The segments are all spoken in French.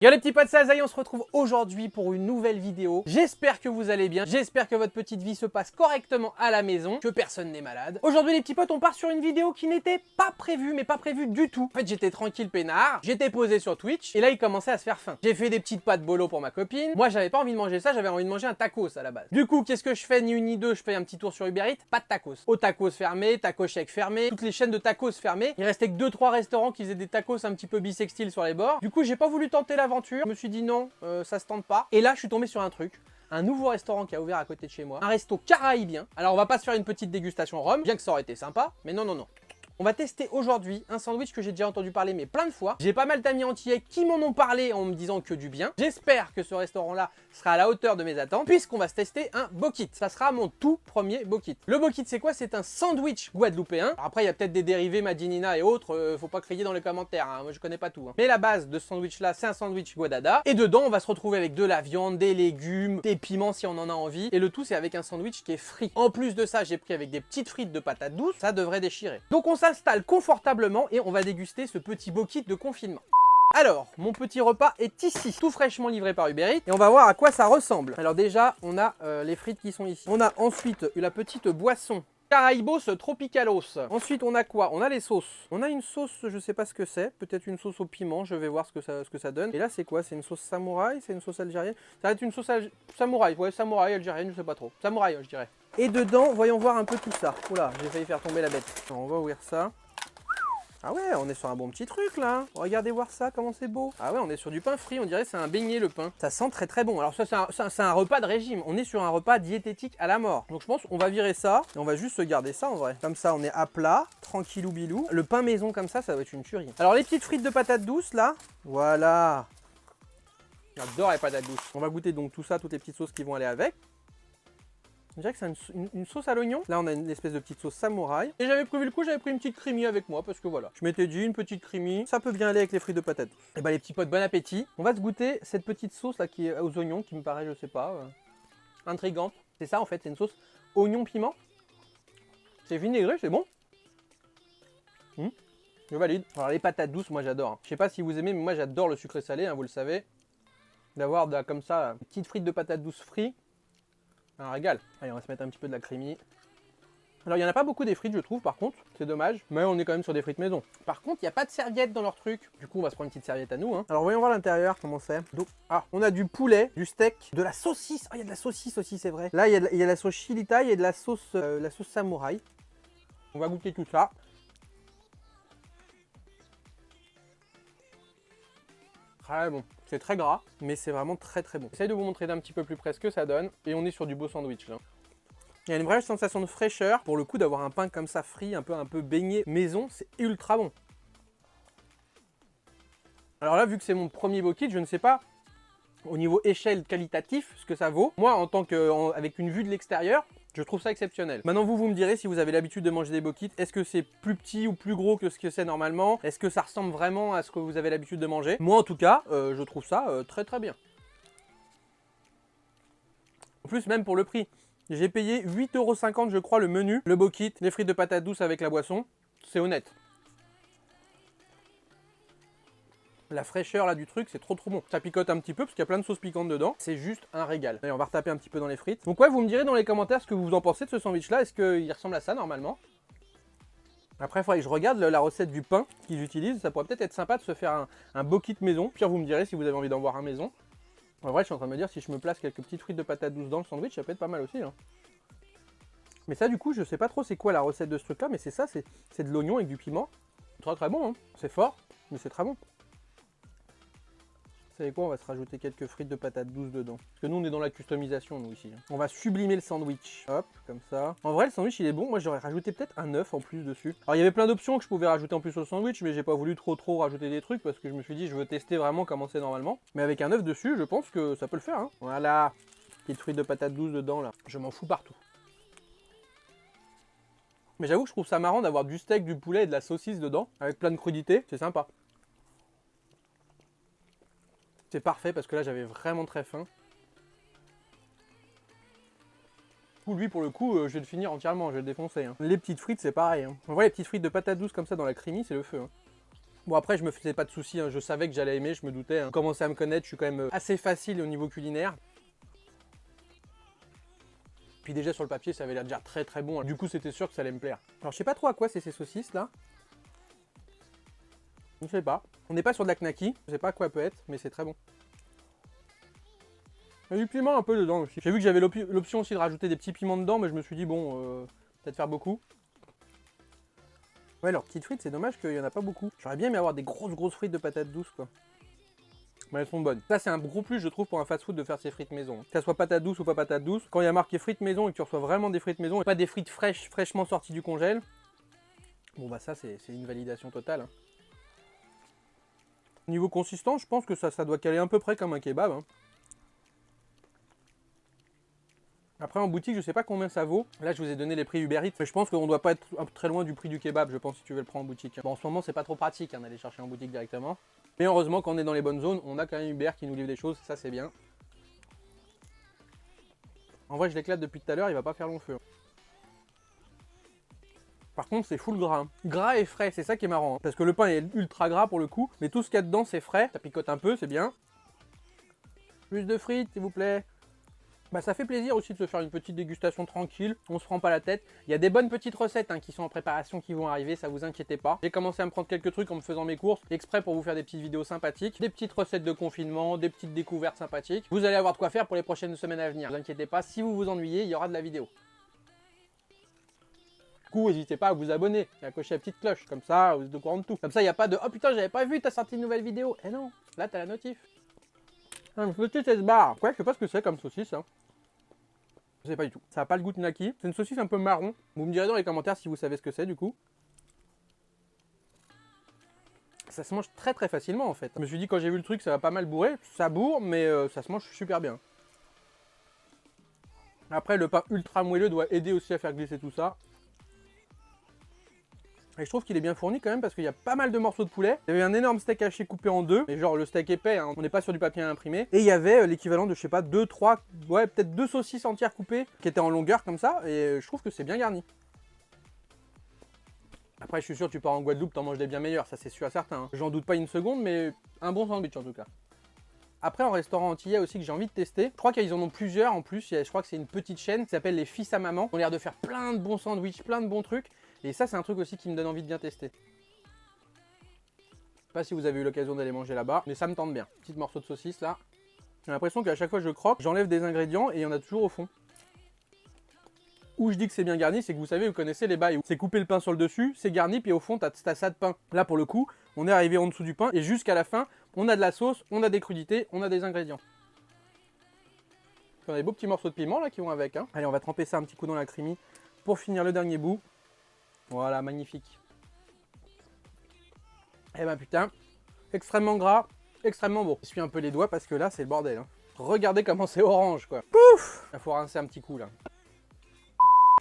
Yo les petits potes, c'est Azaï, on se retrouve aujourd'hui pour une nouvelle vidéo. J'espère que vous allez bien, j'espère que votre petite vie se passe correctement à la maison, que personne n'est malade. Aujourd'hui les petits potes, on part sur une vidéo qui n'était pas prévue, mais pas prévue du tout. En fait, j'étais tranquille peinard, j'étais posé sur Twitch, et là il commençait à se faire faim. J'ai fait des petites pâtes bolo pour ma copine. Moi j'avais pas envie de manger ça, j'avais envie de manger un tacos à la base. Du coup, qu'est-ce que je fais? Ni une ni deux, je fais un petit tour sur Uber Eats, pas de tacos. Au tacos fermé, Taco Shake fermé, toutes les chaînes de tacos fermées. Il restait que 2-3 restaurants qui faisaient des tacos un petit peu bisextiles sur les bords. Du coup, j'ai pas voulu tenter l'aventure, je me suis dit non, ça se tente pas. Et là, je suis tombé sur un truc. Un nouveau restaurant qui a ouvert à côté de chez moi. Un resto caraïbien. Alors, on va pas se faire une petite dégustation rhum, bien que ça aurait été sympa. Mais non, non, non. On va tester aujourd'hui un sandwich que j'ai déjà entendu parler mais plein de fois. J'ai pas mal d'amis antillais qui m'en ont parlé en me disant que du bien. J'espère que ce restaurant-là sera à la hauteur de mes attentes puisqu'on va se tester un bokit. Ça sera mon tout premier bokit. Le bokit, c'est quoi? C'est un sandwich guadeloupéen. Alors après, il y a peut-être des dérivés Madinina et autres. Faut pas crier dans les commentaires. Hein. Moi, je connais pas tout. Hein. Mais la base de ce sandwich-là, c'est un sandwich guadada. Et dedans, on va se retrouver avec de la viande, des légumes, des piments si on en a envie. Et le tout, c'est avec un sandwich qui est frit. En plus de ça, j'ai pris avec des petites frites de patates douces. Ça devrait déchirer. Donc on s'installe confortablement et on va déguster ce petit bokit de confinement. Alors, mon petit repas est ici, tout fraîchement livré par Uber Eats, et on va voir à quoi ça ressemble. Alors déjà, on a les frites qui sont ici. On a ensuite la petite boisson Caraïbos Tropicalos. Ensuite, on a quoi? On a les sauces. On a une sauce, je sais pas ce que c'est, peut-être une sauce au piment, je vais voir ce que ça donne. Et là, c'est quoi? C'est une sauce samouraï? C'est une sauce algérienne? Ça va être une sauce samouraï, ouais, samouraï, algérienne, je sais pas trop. Samouraï, je dirais. Et dedans, voyons voir un peu tout ça. Oula, j'ai failli faire tomber la bête. Alors, on va ouvrir ça. Ah ouais, on est sur un bon petit truc là. Regardez voir ça, comment c'est beau. Ah ouais, on est sur du pain frit, on dirait que c'est un beignet le pain. Ça sent très très bon. Alors ça, c'est un repas de régime. On est sur un repas diététique à la mort. Donc je pense qu'on va virer ça et on va juste se garder ça en vrai. Comme ça, on est à plat, tranquillou bilou. Le pain maison comme ça va être une tuerie. Alors les petites frites de patates douces là, voilà. J'adore les patates douces. On va goûter donc tout ça, toutes les petites sauces qui vont aller avec. Je dirais que c'est une sauce à l'oignon. Là, on a une espèce de petite sauce samouraï. Et j'avais prévu le coup, j'avais pris une petite creamy avec moi parce que voilà. Je m'étais dit, une petite creamy, ça peut bien aller avec les frites de patates. Et bah les petits potes, bon appétit. On va se goûter cette petite sauce là qui est aux oignons, qui me paraît, je sais pas, intrigante. C'est ça en fait, c'est une sauce oignon-piment. C'est vinaigré, c'est bon. Je valide. Alors les patates douces, moi j'adore. Hein. Je sais pas si vous aimez, mais moi j'adore le sucré salé, hein, vous le savez. D'avoir comme ça, une petite frite de patates douces frites. Un régal. Allez, on va se mettre un petit peu de la creamy. Alors, il n'y en a pas beaucoup des frites, je trouve, par contre. C'est dommage. Mais on est quand même sur des frites maison. Par contre, il n'y a pas de serviette dans leur truc. Du coup, on va se prendre une petite serviette à nous. Hein. Alors, voyons voir l'intérieur, comment c'est. Donc, on a du poulet, du steak, de la saucisse. Ah, il y a de la saucisse aussi, c'est vrai. Là, il y a la sauce chilita, il y a de la sauce samouraï. On va goûter tout ça. Très bon. C'est très gras, mais c'est vraiment très très bon. J'essaye de vous montrer d'un petit peu plus près ce que ça donne. Et on est sur du beau sandwich là. Il y a une vraie sensation de fraîcheur. Pour le coup, d'avoir un pain comme ça frit, un peu baigné maison, c'est ultra bon. Alors là, vu que c'est mon premier bokit, je ne sais pas au niveau échelle qualitatif ce que ça vaut. Moi, en tant que avec une vue de l'extérieur, je trouve ça exceptionnel. Maintenant, vous me direz si vous avez l'habitude de manger des bokits. Est-ce que c'est plus petit ou plus gros que ce que c'est normalement? Est-ce que ça ressemble vraiment à ce que vous avez l'habitude de manger? Moi, en tout cas, je trouve ça très très bien. En plus, même pour le prix. J'ai payé 8,50 € je crois le menu, le bokit, les frites de patates douces avec la boisson. C'est honnête. La fraîcheur là du truc, c'est trop bon. Ça picote un petit peu parce qu'il y a plein de sauces piquantes dedans. C'est juste un régal. Allez, on va retaper un petit peu dans les frites. Donc ouais, vous me direz dans les commentaires ce que vous en pensez de ce sandwich là. Est-ce qu'il ressemble à ça normalement? Après, il faudrait que je regarde la recette du pain qu'ils utilisent. Ça pourrait peut-être être sympa de se faire un bokit maison. Puis vous me direz si vous avez envie d'en voir un maison. En vrai, je suis en train de me dire si je me place quelques petites frites de patates douces dans le sandwich, ça peut être pas mal aussi. Hein. Mais ça, du coup, je sais pas trop c'est quoi la recette de ce truc là, mais c'est ça, c'est de l'oignon avec du piment. Très très bon, hein. C'est fort, mais c'est très bon. Vous savez quoi, on va se rajouter quelques frites de patates douces dedans. Parce que nous, on est dans la customisation, nous, ici. On va sublimer le sandwich. Hop, comme ça. En vrai, le sandwich, il est bon. Moi, j'aurais rajouté peut-être un œuf en plus dessus. Alors, il y avait plein d'options que je pouvais rajouter en plus au sandwich, mais j'ai pas voulu trop rajouter des trucs parce que je me suis dit, je veux tester vraiment comment c'est normalement. Mais avec un œuf dessus, je pense que ça peut le faire, hein. Voilà. Petites frites de patates douces dedans, là. Je m'en fous partout. Mais j'avoue que je trouve ça marrant d'avoir du steak, du poulet et de la saucisse dedans, avec plein de crudités. C'est sympa. C'est parfait parce que là j'avais vraiment très faim. Lui pour le coup, je vais le finir entièrement, je vais le défoncer. Hein. Les petites frites c'est pareil. Hein. En vrai les petites frites de patates douces comme ça dans la creamy c'est le feu. Hein. Bon après je me faisais pas de soucis, hein. Je savais que j'allais aimer, je me doutais. Hein. Commencez à me connaître, je suis quand même assez facile au niveau culinaire. Puis déjà sur le papier ça avait l'air déjà très très bon. Du coup c'était sûr que ça allait me plaire. Alors je sais pas trop à quoi c'est ces saucisses là. Je sais pas. On n'est pas sur de la knacky, je sais pas à quoi elle peut être, mais c'est très bon. Il y a du piment un peu dedans aussi. J'ai vu que j'avais l'option aussi de rajouter des petits piments dedans, mais je me suis dit bon, peut-être faire beaucoup. Ouais, leurs petites frites, c'est dommage qu'il y en a pas beaucoup. J'aurais bien aimé avoir des grosses frites de patates douces quoi. Mais elles sont bonnes. Ça c'est un gros plus je trouve pour un fast-food de faire ses frites maison. Que ça soit patates douces ou pas patates douces, quand il y a marqué frites maison et que tu reçois vraiment des frites maison et pas des frites fraîchement sorties du congèle, bon bah ça c'est une validation totale. Hein. Niveau consistance, je pense que ça doit caler à peu près comme un kebab. Hein. Après en boutique, je sais pas combien ça vaut. Là, je vous ai donné les prix Uber Eats, mais je pense qu'on doit pas être très loin du prix du kebab, je pense, si tu veux le prendre en boutique. Bon, en ce moment, c'est pas trop pratique hein, d'aller chercher en boutique directement. Mais heureusement, quand on est dans les bonnes zones, on a quand même Uber qui nous livre des choses, ça c'est bien. En vrai, je l'éclate depuis tout à l'heure, il va pas faire long feu. Par contre, c'est full gras. Gras et frais, c'est ça qui est marrant. Hein. Parce que le pain est ultra gras pour le coup, mais tout ce qu'il y a dedans, c'est frais. Ça picote un peu, c'est bien. Plus de frites, s'il vous plaît. Bah ça fait plaisir aussi de se faire une petite dégustation tranquille, on se prend pas la tête. Il y a des bonnes petites recettes hein, qui sont en préparation, qui vont arriver, ça vous inquiétez pas. J'ai commencé à me prendre quelques trucs en me faisant mes courses, exprès pour vous faire des petites vidéos sympathiques, des petites recettes de confinement, des petites découvertes sympathiques. Vous allez avoir de quoi faire pour les prochaines semaines à venir. Ne vous inquiétez pas, si vous vous ennuyez, il y aura de la vidéo. Du coup, n'hésitez pas à vous abonner et à cocher la petite cloche, comme ça vous êtes au courant de tout. Comme ça, il n'y a pas de « Oh putain, j'avais pas vu, t'as sorti une nouvelle vidéo !» Eh non, là t'as la notif. Une saucisse S-bar. Ouais, je sais pas ce que c'est comme saucisse. Hein. Je sais pas du tout. Ça n'a pas le goût de knacky. C'est une saucisse un peu marron. Vous me direz dans les commentaires si vous savez ce que c'est du coup. Ça se mange très très facilement en fait. Je me suis dit quand j'ai vu le truc ça va pas mal bourrer. Ça bourre mais ça se mange super bien. Après le pain ultra moelleux doit aider aussi à faire glisser tout ça. Et je trouve qu'il est bien fourni quand même parce qu'il y a pas mal de morceaux de poulet. Il y avait un énorme steak haché coupé en deux. Mais genre le steak épais, hein, on n'est pas sur du papier à imprimer. Et il y avait l'équivalent de je sais pas 2, 3, ouais peut-être 2 saucisses entières coupées qui étaient en longueur comme ça. Et je trouve que c'est bien garni. Après je suis sûr que tu pars en Guadeloupe, t'en manges des bien meilleurs, ça c'est sûr et certain. Hein. J'en doute pas une seconde mais un bon sandwich en tout cas. Après en restaurant antillais aussi que j'ai envie de tester, je crois qu'ils en ont plusieurs en plus, je crois que c'est une petite chaîne qui s'appelle les Fils à Maman. Ils ont l'air de faire plein de bons sandwichs, plein de bons trucs. Et ça c'est un truc aussi qui me donne envie de bien tester. Je sais pas si vous avez eu l'occasion d'aller manger là-bas, mais ça me tente bien. Petit morceau de saucisse là. J'ai l'impression qu'à chaque fois que je croque, j'enlève des ingrédients et il y en a toujours au fond. Où je dis que c'est bien garni, c'est que vous savez, vous connaissez les bails où c'est couper le pain sur le dessus, c'est garni, puis au fond, t'as ça de pain. Là, pour le coup, on est arrivé en dessous du pain, et jusqu'à la fin, on a de la sauce, on a des crudités, on a des ingrédients. On a des beaux petits morceaux de piment, là, qui vont avec. Hein. Allez, on va tremper ça un petit coup dans la crémie pour finir le dernier bout. Voilà, magnifique. Eh ben putain, extrêmement gras, extrêmement beau. Je suis un peu les doigts parce que là, c'est le bordel. Hein. Regardez comment c'est orange, quoi. Pouf! Il faut rincer un petit coup, là.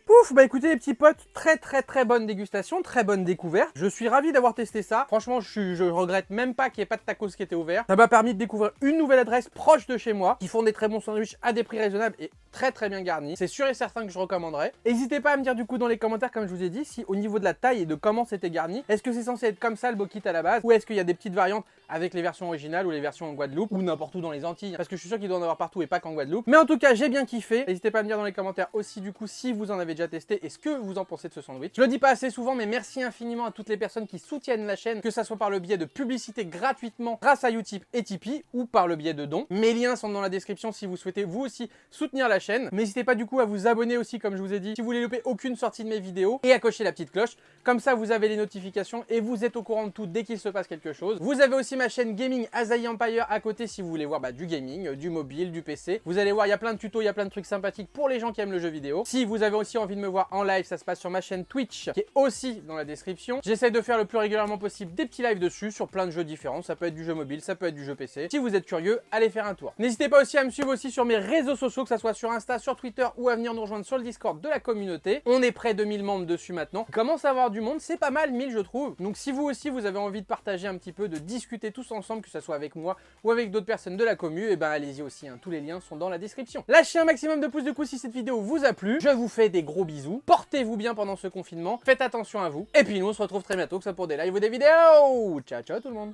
Pouf, bah écoutez les petits potes, très bonne dégustation, très bonne découverte. Je suis ravi d'avoir testé ça. Franchement, je regrette même pas qu'il n'y ait pas de tacos qui était ouvert. Ça m'a permis de découvrir une nouvelle adresse proche de chez moi, qui font des très bons sandwichs à des prix raisonnables et très bien garnis. C'est sûr et certain que je recommanderais. N'hésitez pas à me dire du coup dans les commentaires, comme je vous ai dit, si au niveau de la taille et de comment c'était garni, est-ce que c'est censé être comme ça le bokit à la base, ou est-ce qu'il y a des petites variantes avec les versions originales ou les versions en Guadeloupe, ou n'importe où dans les Antilles, parce que je suis sûr qu'il doit en avoir partout et pas qu'en Guadeloupe. Mais en tout cas, j'ai bien kiffé. N'hésitez pas à me dire dans les commentaires aussi du coup si vous en avez déjà testé et ce que vous en pensez de ce sandwich. Je le dis pas assez souvent, mais merci infiniment à toutes les personnes qui soutiennent la chaîne, que ça soit par le biais de publicité gratuitement grâce à Utip et Tipeee, ou par le biais de dons. Mes liens sont dans la description si vous souhaitez vous aussi soutenir la chaîne. N'hésitez pas du coup à vous abonner aussi, comme je vous ai dit, si vous voulez louper aucune sortie de mes vidéos, et à cocher la petite cloche. Comme ça, vous avez les notifications et vous êtes au courant de tout dès qu'il se passe quelque chose. Vous avez aussi ma chaîne Gaming Asahi Empire à côté si vous voulez voir du gaming, du mobile, du PC. Vous allez voir, il y a plein de tutos, il y a plein de trucs sympathiques pour les gens qui aiment le jeu vidéo. Si vous avez aussi envie de me voir en live, ça se passe sur ma chaîne Twitch, qui est aussi dans la description. J'essaie de faire le plus régulièrement possible des petits lives dessus, sur plein de jeux différents. Ça peut être du jeu mobile, ça peut être du jeu PC. Si vous êtes curieux, allez faire un tour. N'hésitez pas aussi à me suivre aussi sur mes réseaux sociaux, que ça soit sur Insta, sur Twitter, ou à venir nous rejoindre sur le Discord de la communauté. On est près de 1000 membres dessus maintenant. Il commence à avoir du monde, c'est pas mal, 1000 je trouve. Donc si vous aussi vous avez envie de partager un petit peu, de discuter tous ensemble, que ça soit avec moi ou avec d'autres personnes de la commu, et ben allez-y aussi, hein. Tous les liens sont dans la description. Lâchez un maximum de pouces de coups si cette vidéo vous a plu. Je vous fais des gros bisous. Portez-vous bien pendant ce confinement. Faites attention à vous. Et puis nous, on se retrouve très bientôt, que ce soit pour des lives ou des vidéos. Ciao, ciao tout le monde.